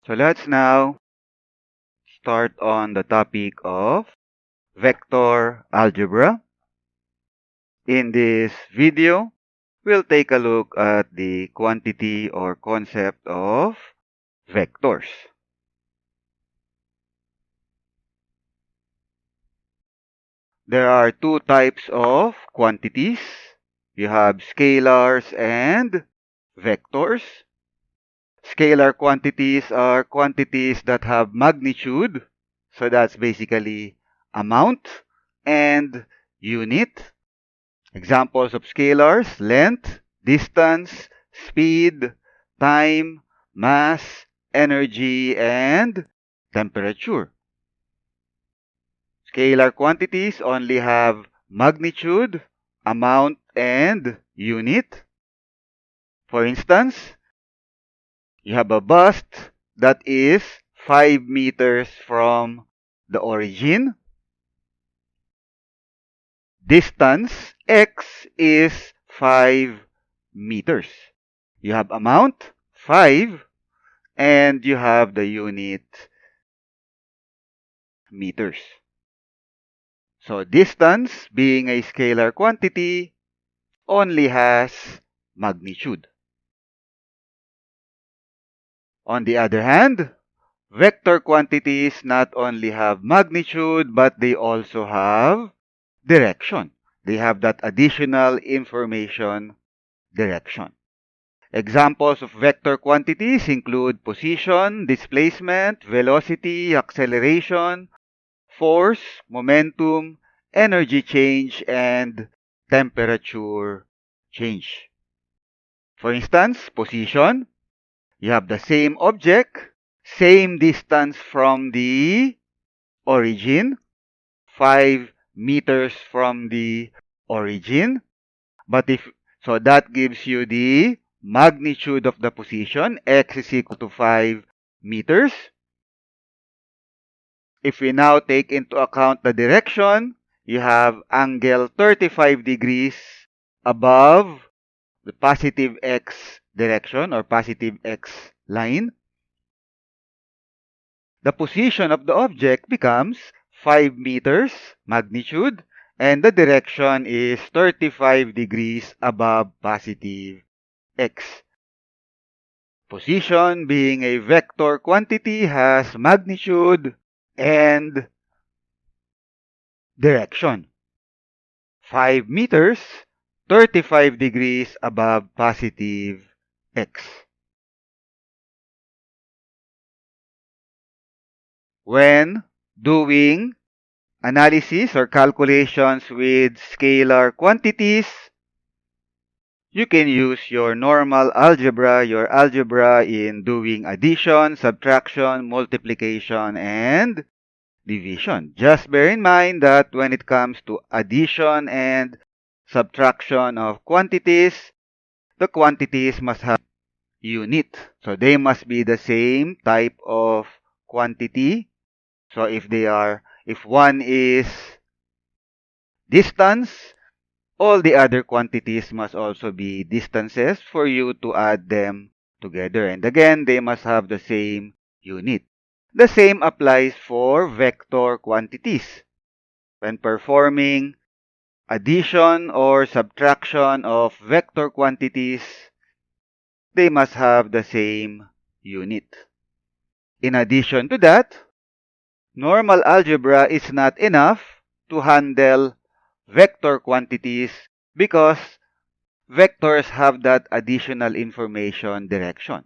So let's now start on the topic of vector algebra. In this video, we'll take a look at the quantity or concept of vectors. There are two types of quantities. You have scalars and vectors. Scalar quantities are quantities that have magnitude. So that's basically amount and unit. Examples of scalars: length, distance, speed, time, mass, energy, and temperature. Scalar quantities only have magnitude, amount, and unit. For instance, you have a bust that is 5 meters from the origin. Distance x is 5 meters. You have amount 5 and you have the unit meters. So distance, being a scalar quantity, only has magnitude. On the other hand, vector quantities not only have magnitude, but they also have direction. They have that additional information, direction. Examples of vector quantities include position, displacement, velocity, acceleration, force, momentum, energy change, and temperature change. For instance, position, you have the same object, same distance from the origin, 5 meters from the origin. But so that gives you the magnitude of the position, x is equal to 5 meters. If we now take into account the direction, you have angle 35 degrees above the positive x direction or positive x line. The position of the object becomes 5 meters magnitude and the direction is 35 degrees above positive x. Position, being a vector quantity, has magnitude and direction. 5 meters, 35 degrees above positive x. When doing analysis or calculations with scalar quantities, you can use your normal algebra, in doing addition, subtraction, multiplication, and division. Just bear in mind that when it comes to addition and subtraction of quantities, the quantities must have unit. So they must be the same type of quantity. So if one is distance, all the other quantities must also be distances for you to add them together. And again, they must have the same unit. The same applies for vector quantities. When performing addition or subtraction of vector quantities, they must have the same unit. In addition to that, normal algebra is not enough to handle vector quantities because vectors have that additional information, direction.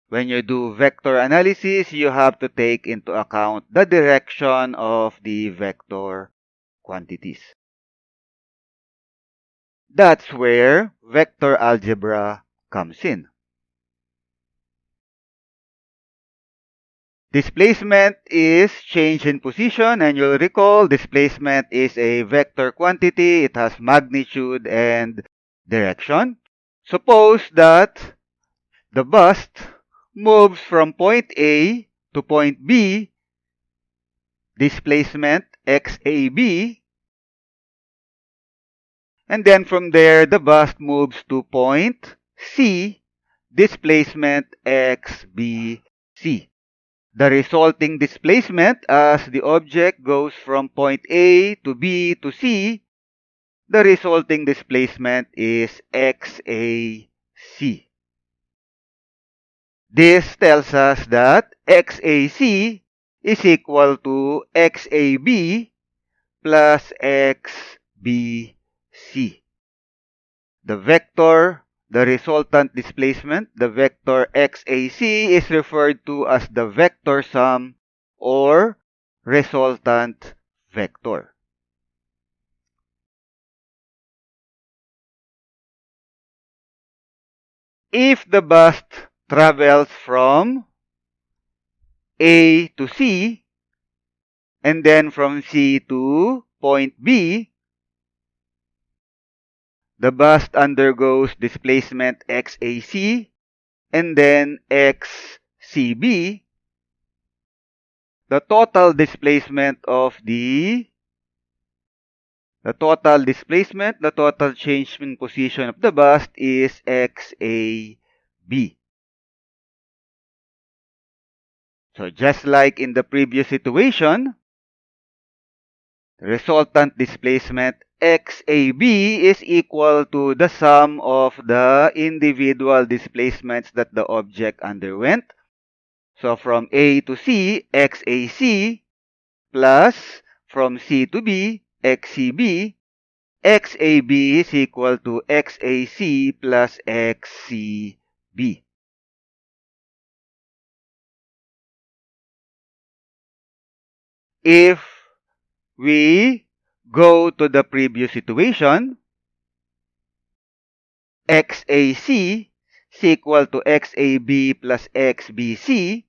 When you do vector analysis, you have to take into account the direction of the vector quantities. That's where vector algebra comes in. Displacement is change in position, and you'll recall displacement is a vector quantity. It has magnitude and direction. Suppose that the bust moves from point A to point B, displacement XAB, and then from there the bust moves to point C, displacement XBC. the resulting displacement as the object goes from point A to B to C, the resulting displacement is XAC. This tells us that XAC is equal to XAB plus XBC. The vector, the resultant displacement, the vector XAC is referred to as the vector sum or resultant vector. If the bust travels from A to C and then from C to point B, the bust undergoes displacement XAC and then XCB. The total displacement, the total change in position of the bust is XAB. So just like in the previous situation, the resultant displacement XAB is equal to the sum of the individual displacements that the object underwent. So from A to C, XAC, plus from C to B, XCB, XAB is equal to XAC plus XCB. If we go to the previous situation, XAC is equal to XAB plus XBC.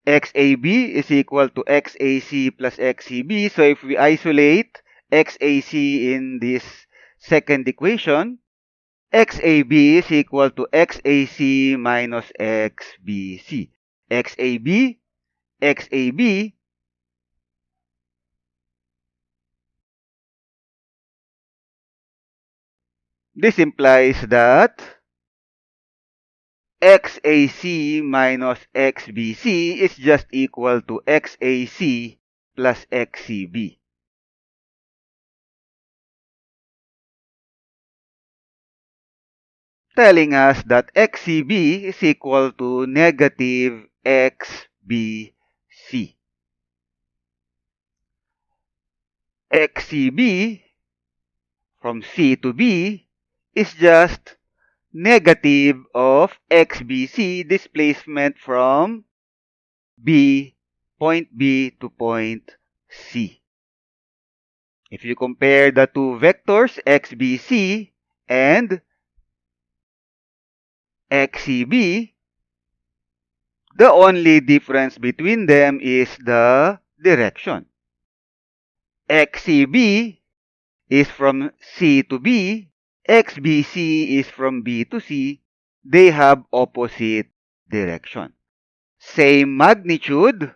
XAB is equal to XAC plus XCB. So if we isolate XAC in this second equation, XAB is equal to XAC minus XBC. XAB, XAB, this implies that XAC minus XBC is just equal to XAC plus XCB. Telling us that XCB is equal to negative XBC. XCB from C to B is just negative of XBC displacement from point B to point C. If you compare the two vectors, XBC and XCB, the only difference between them is the direction. XCB is from C to B, XBC is from B to C. They have opposite direction. Same magnitude,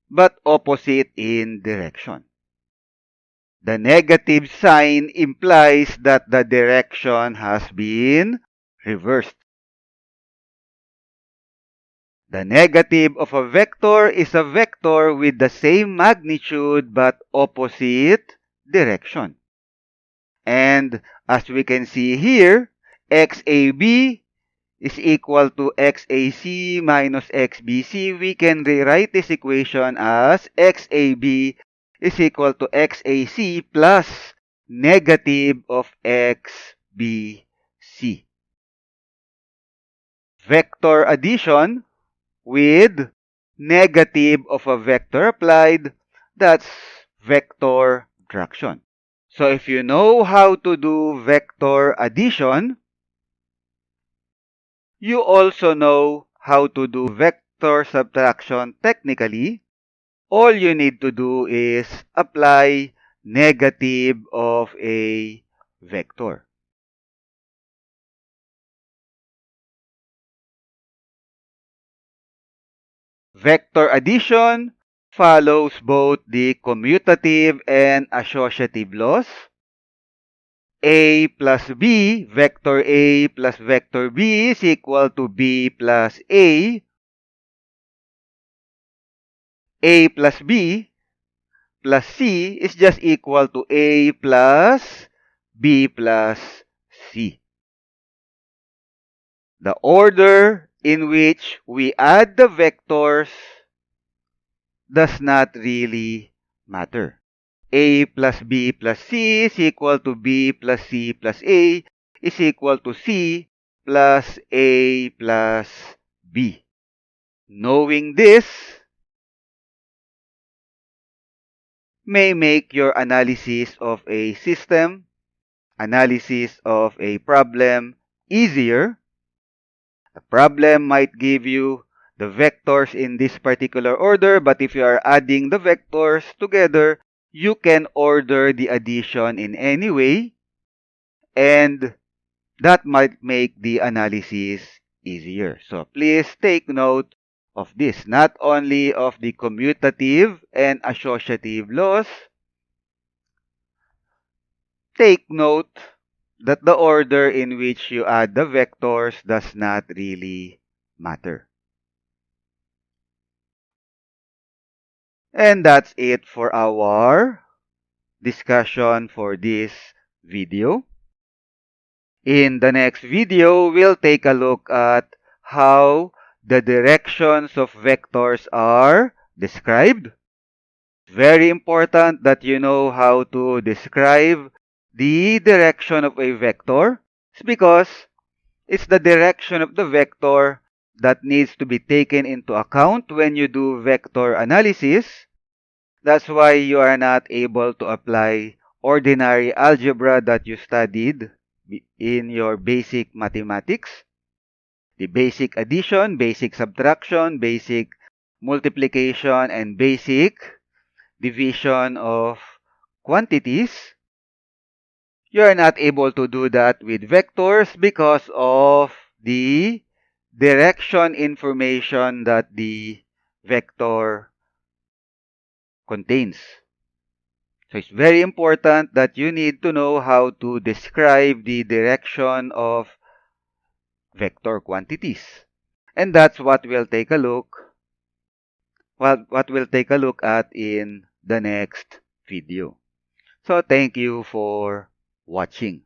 but opposite in direction. The negative sign implies that the direction has been reversed. The negative of a vector is a vector with the same magnitude but opposite direction. And as we can see here, XAB is equal to XAC minus XBC. We can rewrite this equation as XAB is equal to XAC plus negative of XBC. Vector addition with negative of a vector applied, that's vector subtraction. So if you know how to do vector addition, you also know how to do vector subtraction technically. All you need to do is apply negative of a vector. Vector addition follows both the commutative and associative laws. A plus B, vector A plus vector B is equal to B plus A plus B plus C is just equal to A plus B plus C. The order in which we add the vectors does not really matter. A plus B plus C is equal to B plus C plus A is equal to C plus A plus B. Knowing this may make your analysis of a system, analysis of a problem easier. The problem might give you the vectors in this particular order, but if you are adding the vectors together, you can order the addition in any way, and that might make the analysis easier. So please take note of this, not only of the commutative and associative laws. Take note that the order in which you add the vectors does not really matter. And that's it for our discussion for this video. In the next video, we'll take a look at how the directions of vectors are described. Very important that you know how to describe the direction of a vector. It's because it's the direction of the vector that needs to be taken into account when you do vector analysis. That's why you are not able to apply ordinary algebra that you studied in your basic mathematics. The basic addition, basic subtraction, basic multiplication, and basic division of quantities. You are not able to do that with vectors because of the direction information that the vector contains. So it's very important that you need to know how to describe the direction of vector quantities. And that's what we'll take a look what we'll take a look at in the next video. So thank you for watching.